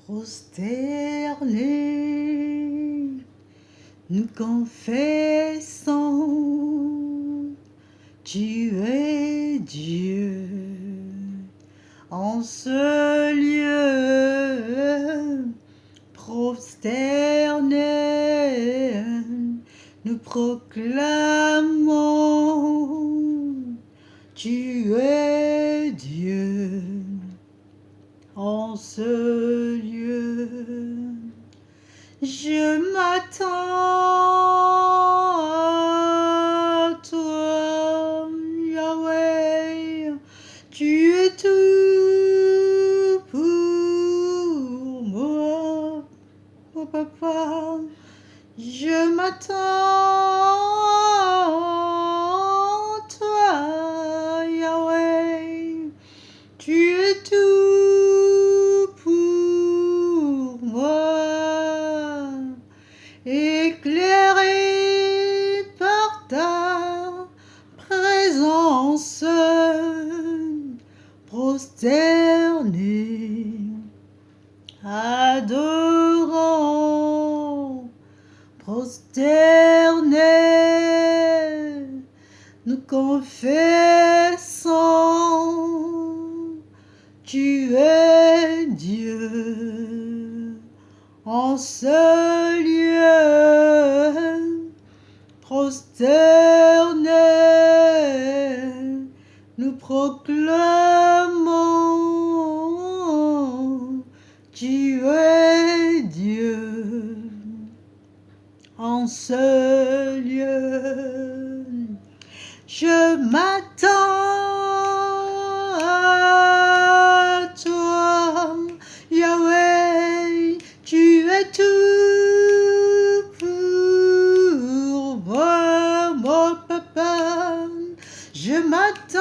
Prosternés, nous confessons, tu es Dieu. En ce lieu, prosternés, nous proclamons, tu es Dieu. En ce lieu, je m'attends à toi, Yahweh, tu es tout pour moi, mon papa, je m'attends à toi, Yahweh, tu es tout pour moi, éclairé par ta présence, prosterné, adorant, prosterné, nous confessons, tu es Dieu. En ce lieu, prosterné, nous proclamons, tu es Dieu. En ce lieu, je m'attends à toi, Yahweh, tu es tout pour moi, mon papa. Je m'attends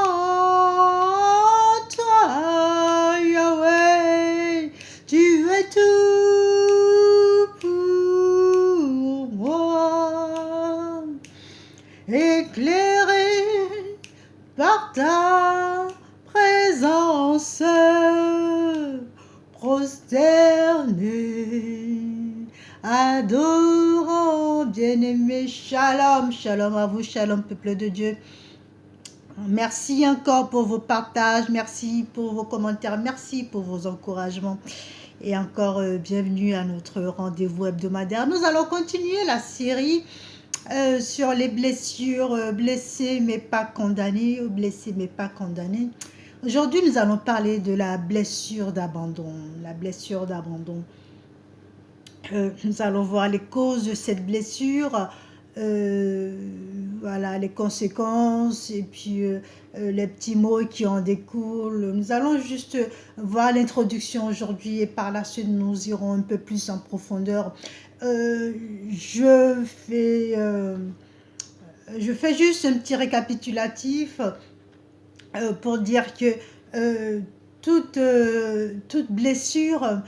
à toi, Yahweh, tu es tout pour moi, éclairé par ta présence, prosterné, adorant, bien-aimé. Shalom, shalom à vous, shalom peuple de Dieu. Merci encore pour vos partages, merci pour vos commentaires, merci pour vos encouragements. Et encore bienvenue à notre rendez-vous hebdomadaire. Nous allons continuer la série sur les blessures, blessés mais pas condamnés, ou blessés mais pas condamnés. Aujourd'hui, nous allons parler de la blessure d'abandon. La blessure d'abandon. Nous allons voir les causes de cette blessure, voilà, les conséquences et puis les petits mots qui en découlent. Nous allons juste voir l'introduction aujourd'hui et par la suite nous irons un peu plus en profondeur. Je fais juste un petit récapitulatif pour dire que toute blessure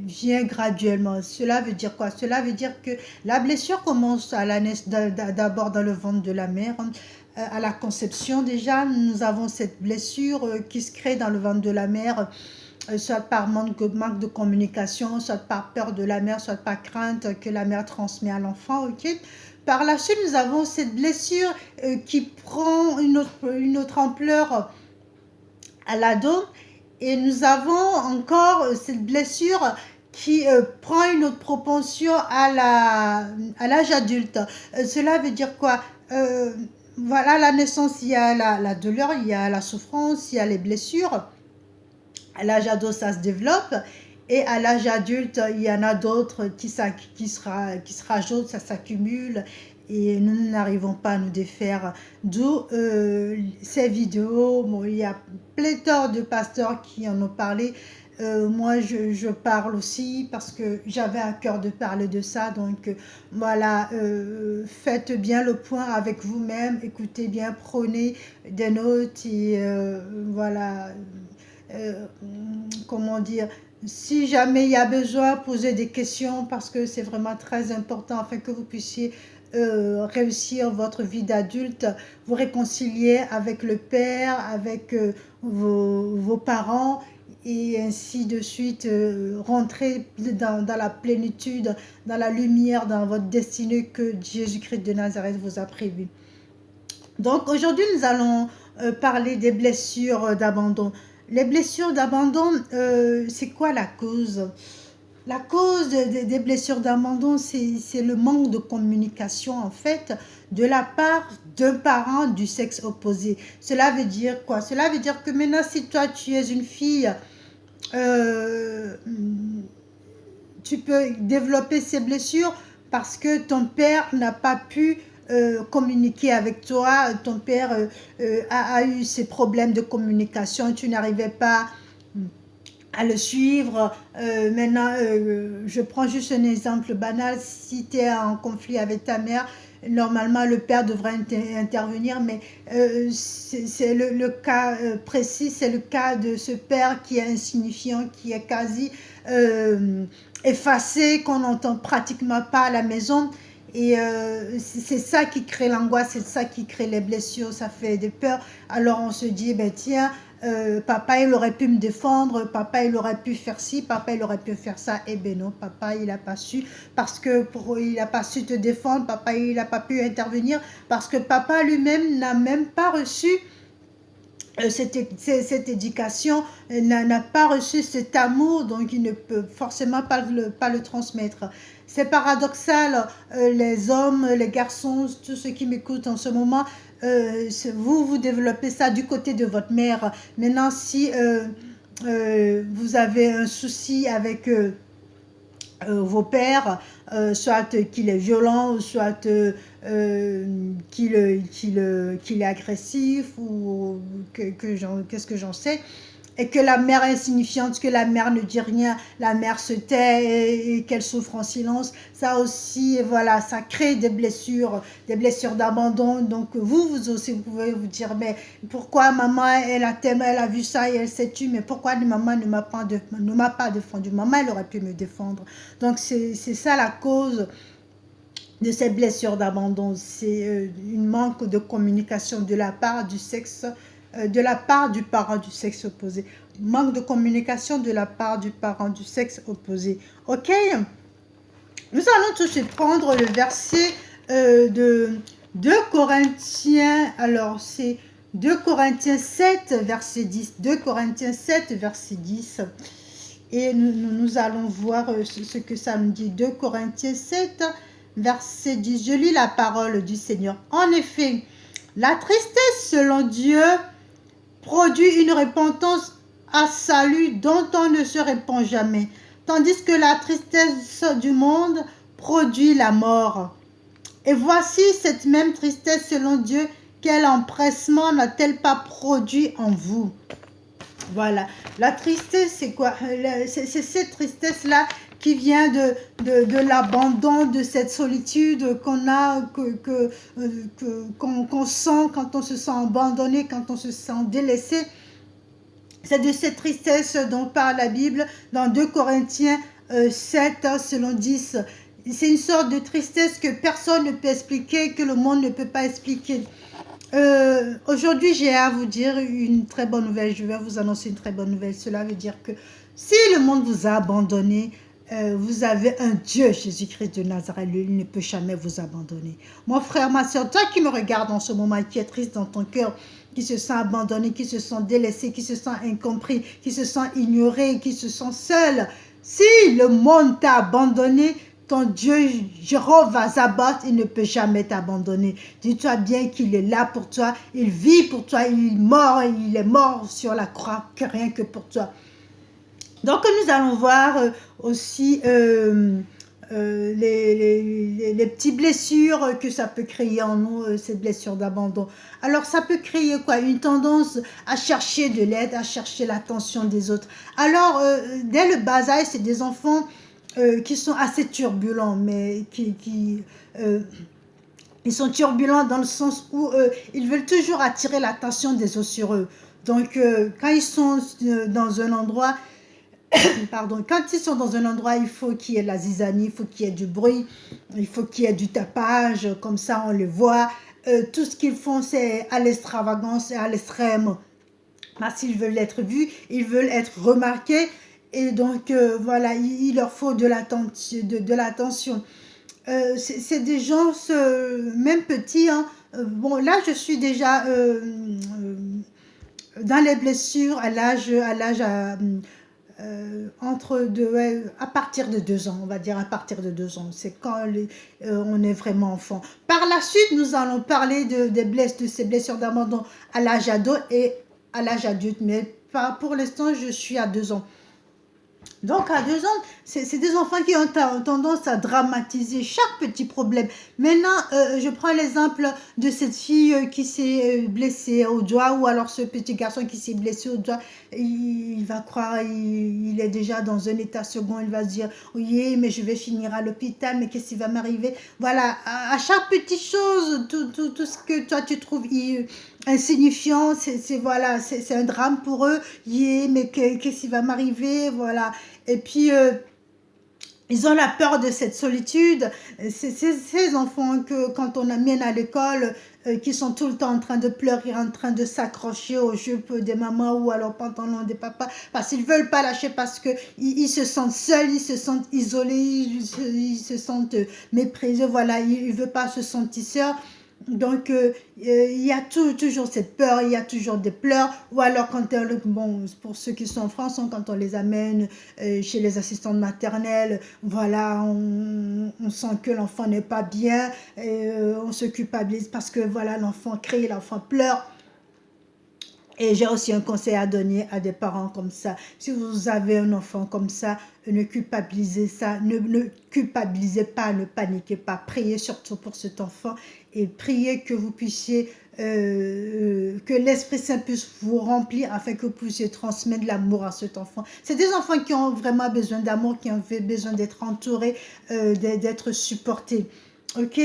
vient graduellement. Cela veut dire quoi? Cela veut dire que la blessure commence à d'abord dans le ventre de la mère. À la conception déjà, nous avons cette blessure qui se crée dans le ventre de la mère, soit par manque de communication, soit par peur de la mère, soit par crainte que la mère transmet à l'enfant. Ok. Par la suite, nous avons cette blessure qui prend une autre ampleur à l'ado. Et nous avons encore cette blessure qui prend une autre propension à l'âge adulte. Cela veut dire quoi? Voilà, à la naissance, il y a la douleur, il y a la souffrance, il y a les blessures. À l'âge ado, ça se développe. Et à l'âge adulte, il y en a d'autres qui se rajoutent, ça s'accumule. Et nous n'arrivons pas à nous défaire. D'où ces vidéos. Bon, il y a pléthore de pasteurs qui en ont parlé. Moi, je parle aussi parce que j'avais à cœur de parler de ça. Donc, voilà, faites bien le point avec vous-même. Écoutez bien, prenez des notes et voilà, comment dire, si jamais il y a besoin, posez des questions parce que c'est vraiment très important afin que vous puissiez réussir votre vie d'adulte, vous réconcilier avec le père, avec vos parents, et ainsi de suite, rentrer dans la plénitude, dans la lumière, dans votre destinée que Jésus-Christ de Nazareth vous a prévue. Donc aujourd'hui, nous allons parler des blessures d'abandon. Les blessures d'abandon, c'est quoi la cause? La cause des blessures d'abandon, c'est le manque de communication, en fait, de la part d'un parent du sexe opposé. Cela veut dire quoi? Cela veut dire que maintenant, si toi, tu es une fille, tu peux développer ces blessures parce que ton père n'a pas pu communiquer avec toi, ton père a eu ces problèmes de communication, tu n'arrivais pas à le suivre. Maintenant, je prends juste un exemple banal, si tu es en conflit avec ta mère, normalement le père devrait intervenir, mais c'est le cas précis, c'est le cas de ce père qui est insignifiant, qui est quasi effacé, qu'on n'entend pratiquement pas à la maison. Et c'est ça qui crée l'angoisse, c'est ça qui crée les blessures, ça fait des peurs. Alors on se dit, ben tiens, papa il aurait pu me défendre, papa il aurait pu faire ci, papa il aurait pu faire ça. Eh ben non, papa il n'a pas su, parce que il n'a pas su te défendre, papa il n'a pas pu intervenir, parce que papa lui-même n'a même pas reçu cette éducation, n'a pas reçu cet amour, donc il ne peut forcément pas le transmettre. C'est paradoxal, les hommes, les garçons, tous ceux qui m'écoutent en ce moment, vous développez ça du côté de votre mère. Maintenant, si vous avez un souci avec vos pères, soit qu'il est violent, soit qu'il est agressif, ou qu'est-ce que j'en sais, et que la mère est insignifiante, que la mère ne dit rien, la mère se tait et qu'elle souffre en silence, ça aussi, voilà, ça crée des blessures d'abandon. Donc vous aussi, vous pouvez vous dire, mais pourquoi maman, elle a vu ça et elle s'est tue, mais pourquoi maman ne m'a pas défendu? Maman, elle aurait pu me défendre. Donc c'est ça la cause de ces blessures d'abandon. C'est une manque de communication de la part du sexe, de la part du parent du sexe opposé. Manque de communication de la part du parent du sexe opposé. Ok? Nous allons tout de suite prendre le verset de 2 Corinthiens. Alors, c'est 2 Corinthiens 7, verset 10. 2 Corinthiens 7, verset 10. Et nous allons voir ce que ça nous dit. 2 Corinthiens 7, verset 10. Je lis la parole du Seigneur. En effet, la tristesse selon Dieu produit une repentance à salut dont on ne se répand jamais, tandis que la tristesse du monde produit la mort. Et voici cette même tristesse selon Dieu, quel empressement n'a-t-elle pas produit en vous? Voilà, la tristesse, c'est quoi? C'est cette tristesse-là qui vient de l'abandon, de cette solitude qu'on a, qu'on sent quand on se sent abandonné, quand on se sent délaissé. C'est de cette tristesse dont parle la Bible dans 2 Corinthiens 7, selon 10. C'est une sorte de tristesse que personne ne peut expliquer, que le monde ne peut pas expliquer. Aujourd'hui, j'ai à vous dire une très bonne nouvelle. Je vais vous annoncer une très bonne nouvelle. Cela veut dire que si le monde vous a abandonné, vous avez un Dieu, Jésus-Christ de Nazareth. Lui, il ne peut jamais vous abandonner. Mon frère, ma soeur, toi qui me regardes en ce moment, qui est triste dans ton cœur, qui se sent abandonné, qui se sent délaissé, qui se sent incompris, qui se sent ignoré, qui se sent seul. Si le monde t'a abandonné, ton Dieu, Jéhovah Sabaoth, il ne peut jamais t'abandonner. Dis-toi bien qu'il est là pour toi, il vit pour toi, il est mort sur la croix, que rien que pour toi. Donc nous allons voir aussi les petites blessures que ça peut créer en nous, ces blessures d'abandon. Alors ça peut créer quoi? Une tendance à chercher de l'aide, à chercher l'attention des autres. Alors dès le bas âge, c'est des enfants qui sont assez turbulents, mais ils sont turbulents dans le sens où ils veulent toujours attirer l'attention des autres sur eux. Donc quand ils sont dans un endroit, pardon, quand ils sont dans un endroit, il faut qu'il y ait de la zizanie, il faut qu'il y ait du bruit, il faut qu'il y ait du tapage, comme ça on les voit. Tout ce qu'ils font, c'est à l'extravagance et à l'extrême. Parce qu'ils veulent être vus, ils veulent être remarqués. Et donc, voilà, il leur faut de l'attention. C'est des gens, même petits, hein. Bon, là, je suis déjà dans les blessures à l'âge entre deux, ouais, à partir de 2 ans, on va dire à partir de 2 ans, c'est quand on est vraiment enfant. Par la suite, nous allons parler de ces blessures d'abandon à l'âge ado et à l'âge adulte, mais pour l'instant, je suis à 2 ans. Donc, à 2 ans, c'est des enfants qui ont tendance à dramatiser chaque petit problème. Maintenant, je prends l'exemple de cette fille qui s'est blessée au doigt, ou alors ce petit garçon qui s'est blessé au doigt. Il va croire, il est déjà dans un état second, il va se dire, oui, mais je vais finir à l'hôpital, mais qu'est-ce qui va m'arriver? Voilà, à chaque petite chose, tout ce que toi tu trouves insignifiant, voilà, c'est un drame pour eux. Yeah, mais qu'est-ce qui va m'arriver? Voilà. Et puis, ils ont la peur de cette solitude. Ces enfants que quand on amène à l'école, qui sont tout le temps en train de pleurer, en train de s'accrocher aux jupes des mamans ou à leurs pantalons des papas, parce qu'ils ne veulent pas lâcher, parce qu'ils se sentent seuls, ils se sentent isolés, ils se sentent méprisés, voilà, ils ne veulent pas se sentir seuls. Donc, il y a toujours cette peur, il y a toujours des pleurs, ou alors bon, pour ceux qui sont en France, hein, quand on les amène chez les assistantes maternelles, voilà, on sent que l'enfant n'est pas bien, on se culpabilise parce que voilà, l'enfant crie, l'enfant pleure. Et j'ai aussi un conseil à donner à des parents comme ça. Si vous avez un enfant comme ça, ne culpabilisez ça, ne culpabilisez pas, ne paniquez pas. Priez surtout pour cet enfant et priez que vous puissiez, que l'Esprit Saint puisse vous remplir afin que vous puissiez transmettre l'amour à cet enfant. C'est des enfants qui ont vraiment besoin d'amour, qui ont besoin d'être entourés, d'être supportés. Ok?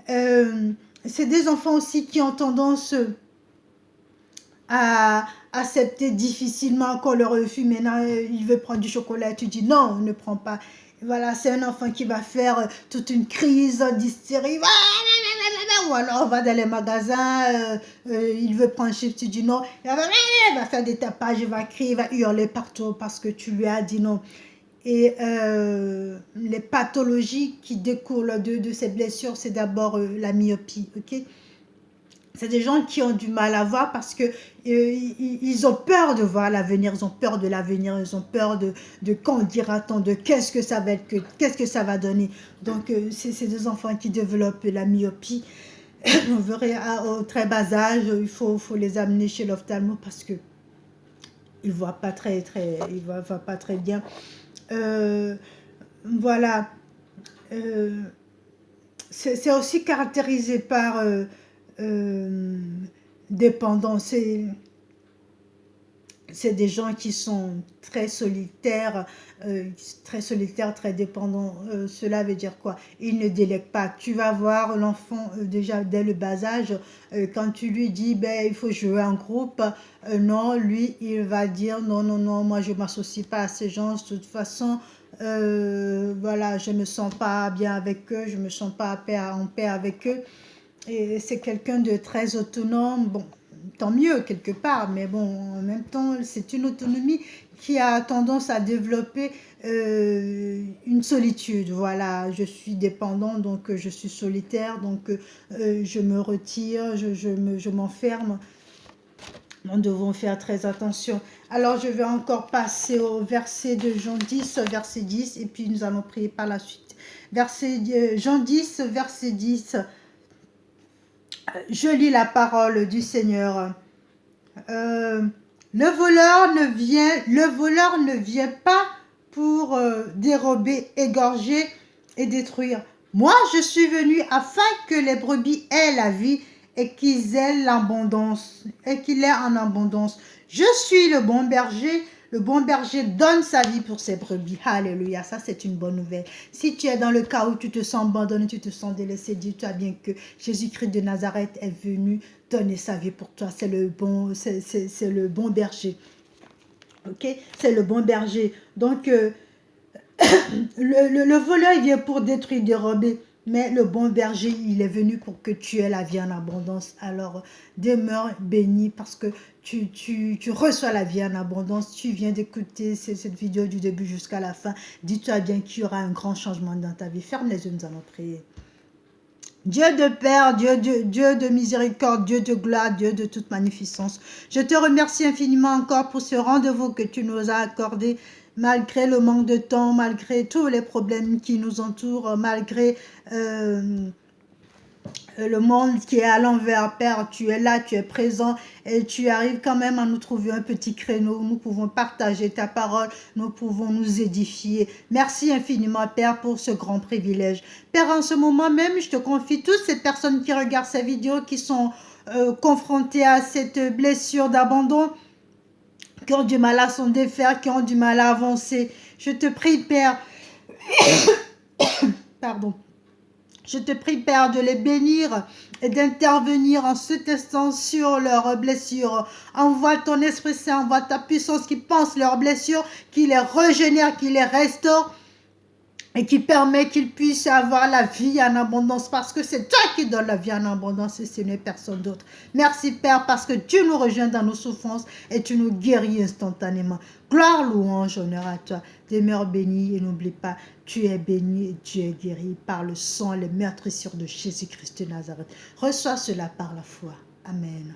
C'est des enfants aussi qui ont tendance à accepter difficilement qu'on le refuse. Maintenant, il veut prendre du chocolat, tu dis non, ne prends pas. Voilà, c'est un enfant qui va faire toute une crise d'hystérie. Ou alors on va dans les magasins, il veut prendre un chips, tu dis non. Il va faire des tapages, il va crier, il va hurler partout parce que tu lui as dit non. Et les pathologies qui découlent de ces blessures, c'est d'abord la myopie, ok? C'est des gens qui ont du mal à voir parce que ils ont peur de voir l'avenir, ils ont peur de l'avenir, ils ont peur de quand dira-t-on, de qu'est-ce que ça va être, qu'est-ce que ça va donner. Donc, c'est des enfants qui développent la myopie. On verrait au très bas âge, il faut les amener chez l'ophtalmo parce que ils voient pas ils voient pas très bien. Voilà. C'est aussi caractérisé par euh, dépendance. C'est des gens qui sont très solitaires, très dépendants. Cela veut dire quoi? Ils ne délèguent pas. Tu vas voir l'enfant déjà dès le bas âge, quand tu lui dis ben, il faut jouer en groupe, non, lui il va dire non, non, non, moi je ne m'associe pas à ces gens, de toute façon, voilà, je ne me sens pas bien avec eux, je ne me sens pas en paix avec eux. Et c'est quelqu'un de très autonome. Bon, tant mieux quelque part, mais bon, en même temps, c'est une autonomie qui a tendance à développer une solitude. Voilà, je suis dépendant, donc je suis solitaire, donc je me retire, je m'enferme. Nous devons faire très attention. Alors, je vais encore passer au verset de Jean 10, verset 10, et puis nous allons prier par la suite. Jean 10, verset 10. Je lis la parole du Seigneur. Le voleur ne vient pas pour dérober, égorger et détruire. Moi, je suis venu afin que les brebis aient la vie et qu'ils aient l'abondance, et qu'il ait en abondance. Je suis le bon berger. Le bon berger donne sa vie pour ses brebis. Alléluia, ça c'est une bonne nouvelle. Si tu es dans le cas où tu te sens abandonné, tu te sens délaissé, dis-toi bien que Jésus-Christ de Nazareth est venu donner sa vie pour toi. C'est le bon berger. Ok, c'est le bon berger. Donc, le voleur, il vient pour détruire, dérober. Mais le bon berger, il est venu pour que tu aies la vie en abondance. Alors, demeure béni parce que tu reçois la vie en abondance. Tu viens d'écouter cette vidéo du début jusqu'à la fin. Dis-toi bien qu'il y aura un grand changement dans ta vie. Ferme les yeux, nous allons prier. Dieu de Père, Dieu de miséricorde, Dieu de gloire, Dieu de toute magnificence. Je te remercie infiniment encore pour ce rendez-vous que tu nous as accordé, malgré le manque de temps, malgré tous les problèmes qui nous entourent, malgré le monde qui est à l'envers. Père, tu es là, tu es présent et tu arrives quand même à nous trouver un petit créneau où nous pouvons partager ta parole, nous pouvons nous édifier. Merci infiniment, Père, pour ce grand privilège. Père, en ce moment même, je te confie toutes ces personnes qui regardent ces vidéos, qui sont confrontées à cette blessure d'abandon, qui ont du mal à s'en défaire, qui ont du mal à avancer. Je te prie, Père, pardon. Je te prie, Père, de les bénir et d'intervenir en cet instant sur leurs blessures. Envoie ton Esprit Saint, envoie ta puissance qui pense leurs blessures, qui les régénère, qui les restaure et qui permet qu'ils puissent avoir la vie en abondance, parce que c'est toi qui donnes la vie en abondance et ce n'est personne d'autre. Merci, Père, parce que tu nous rejoins dans nos souffrances et tu nous guéris instantanément. Gloire, louange, honneur à toi. Demeure béni et n'oublie pas, tu es béni et tu es guéri par le sang, les meurtrissures de Jésus-Christ de Nazareth. Reçois cela par la foi. Amen.